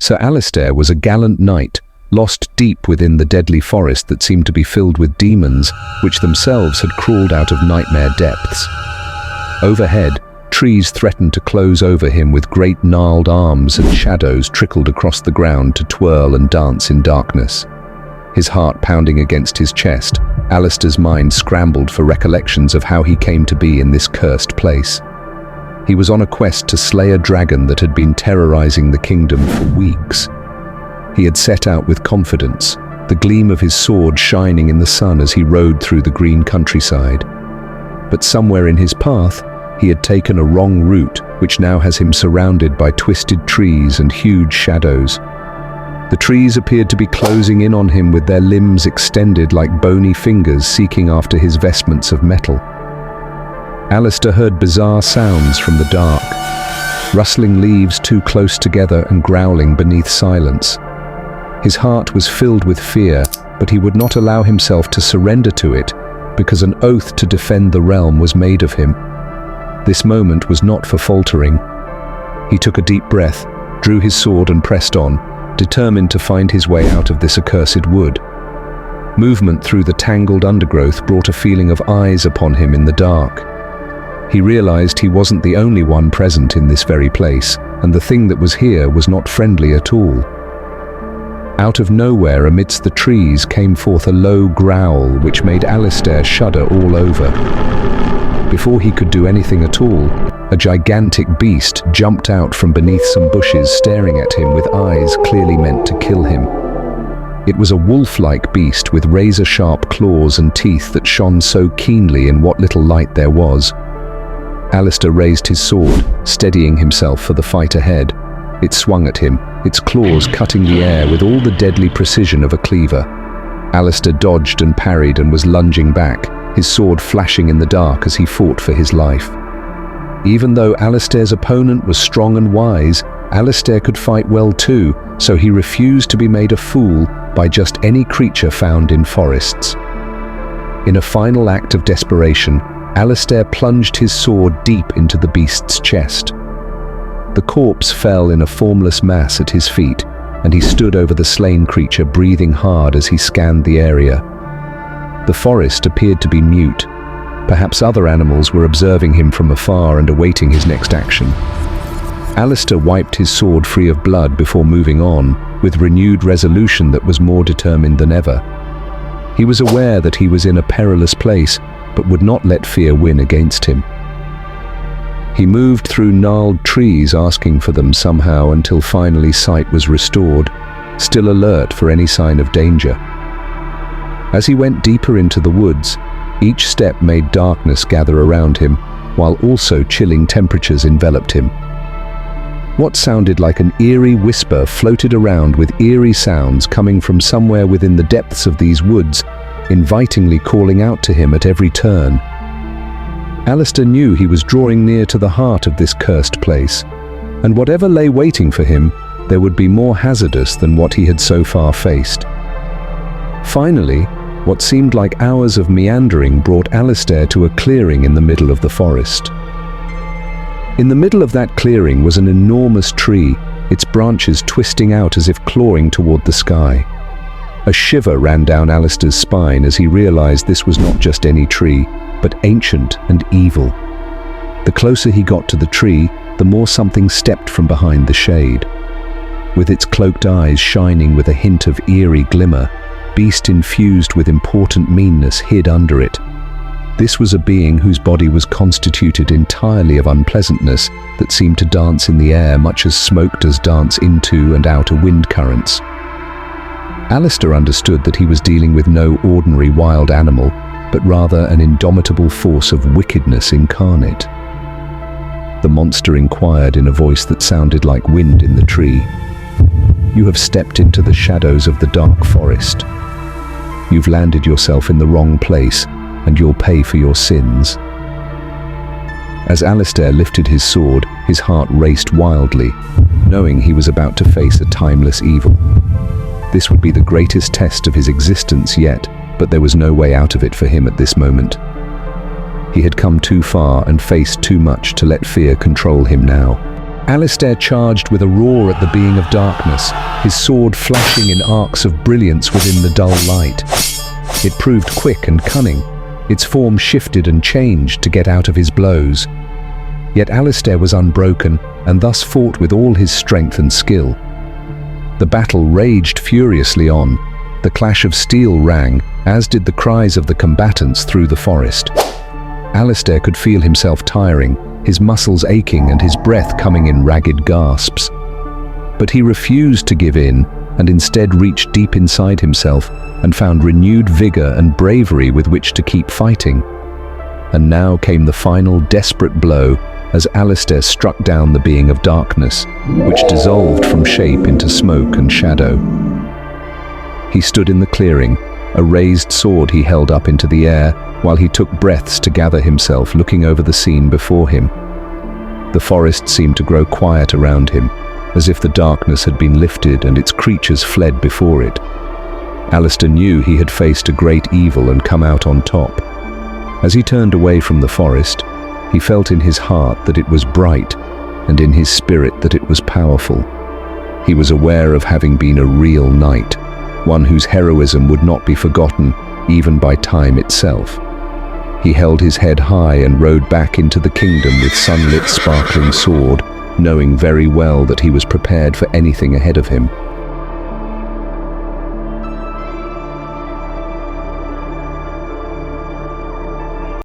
Sir Alistair was a gallant knight, lost deep within the deadly forest that seemed to be filled with demons, which themselves had crawled out of nightmare depths. Overhead, trees threatened to close over him with great gnarled arms, and shadows trickled across the ground to twirl and dance in darkness. His heart pounding against his chest, Alistair's mind scrambled for recollections of how he came to be in this cursed place. He was on a quest to slay a dragon that had been terrorizing the kingdom for weeks. He had set out with confidence, the gleam of his sword shining in the sun as he rode through the green countryside. But somewhere in his path, he had taken a wrong route, which now has him surrounded by twisted trees and huge shadows. The trees appeared to be closing in on him with their limbs extended like bony fingers seeking after his vestments of metal. Alistair heard bizarre sounds from the dark, rustling leaves too close together and growling beneath silence. His heart was filled with fear, but he would not allow himself to surrender to it, because an oath to defend the realm was made of him. This moment was not for faltering. He took a deep breath, drew his sword and pressed on, determined to find his way out of this accursed wood. Movement through the tangled undergrowth brought a feeling of eyes upon him in the dark. He realized he wasn't the only one present in this very place, and the thing that was here was not friendly at all. Out of nowhere amidst the trees came forth a low growl which made Alistair shudder all over. Before he could do anything at all, a gigantic beast jumped out from beneath some bushes, staring at him with eyes clearly meant to kill him. It was a wolf-like beast with razor-sharp claws and teeth that shone so keenly in what little light there was. Alistair raised his sword, steadying himself for the fight ahead. It swung at him, its claws cutting the air with all the deadly precision of a cleaver. Alistair dodged and parried and was lunging back, his sword flashing in the dark as he fought for his life. Even though Alistair's opponent was strong and wise, Alistair could fight well too, so he refused to be made a fool by just any creature found in forests. In a final act of desperation, Alistair plunged his sword deep into the beast's chest. The corpse fell in a formless mass at his feet, and he stood over the slain creature, breathing hard as he scanned the area. The forest appeared to be mute. Perhaps other animals were observing him from afar and awaiting his next action. Alistair wiped his sword free of blood before moving on, with renewed resolution that was more determined than ever. He was aware that he was in a perilous place, but would not let fear win against him. He moved through gnarled trees, asking for them somehow, until finally sight was restored, still alert for any sign of danger. As he went deeper into the woods, each step made darkness gather around him, while also chilling temperatures enveloped him. What sounded like an eerie whisper floated around, with eerie sounds coming from somewhere within the depths of these woods, invitingly calling out to him at every turn. Alistair knew he was drawing near to the heart of this cursed place, and whatever lay waiting for him, there would be more hazardous than what he had so far faced. Finally, what seemed like hours of meandering brought Alistair to a clearing in the middle of the forest. In the middle of that clearing was an enormous tree, its branches twisting out as if clawing toward the sky. A shiver ran down Alistair's spine as he realized this was not just any tree, but ancient and evil. The closer he got to the tree, the more something stepped from behind the shade. With its cloaked eyes shining with a hint of eerie glimmer, beast infused with important meanness hid under it. This was a being whose body was constituted entirely of unpleasantness that seemed to dance in the air much as smoke does dance into and out of wind currents. Alistair understood that he was dealing with no ordinary wild animal, but rather an indomitable force of wickedness incarnate. The monster inquired in a voice that sounded like wind in the tree. "You have stepped into the shadows of the dark forest. You've landed yourself in the wrong place, and you'll pay for your sins." As Alistair lifted his sword, his heart raced wildly, knowing he was about to face a timeless evil. This would be the greatest test of his existence yet, but there was no way out of it for him at this moment. He had come too far and faced too much to let fear control him now. Alistair charged with a roar at the being of darkness, his sword flashing in arcs of brilliance within the dull light. It proved quick and cunning. Its form shifted and changed to get out of his blows. Yet Alistair was unbroken and thus fought with all his strength and skill. The battle raged furiously on. The clash of steel rang, as did the cries of the combatants through the forest. Alistair could feel himself tiring, his muscles aching and his breath coming in ragged gasps. But he refused to give in and instead reached deep inside himself and found renewed vigor and bravery with which to keep fighting. And now came the final desperate blow as Alistair struck down the being of darkness, which dissolved from shape into smoke and shadow. He stood in the clearing, a raised sword he held up into the air, while he took breaths to gather himself, looking over the scene before him. The forest seemed to grow quiet around him, as if the darkness had been lifted and its creatures fled before it. Alistair knew he had faced a great evil and come out on top. As he turned away from the forest, he felt in his heart that it was bright, and in his spirit that it was powerful. He was aware of having been a real knight, one whose heroism would not be forgotten even by time itself. He held his head high and rode back into the kingdom with sunlit, sparkling sword, knowing very well that he was prepared for anything ahead of him.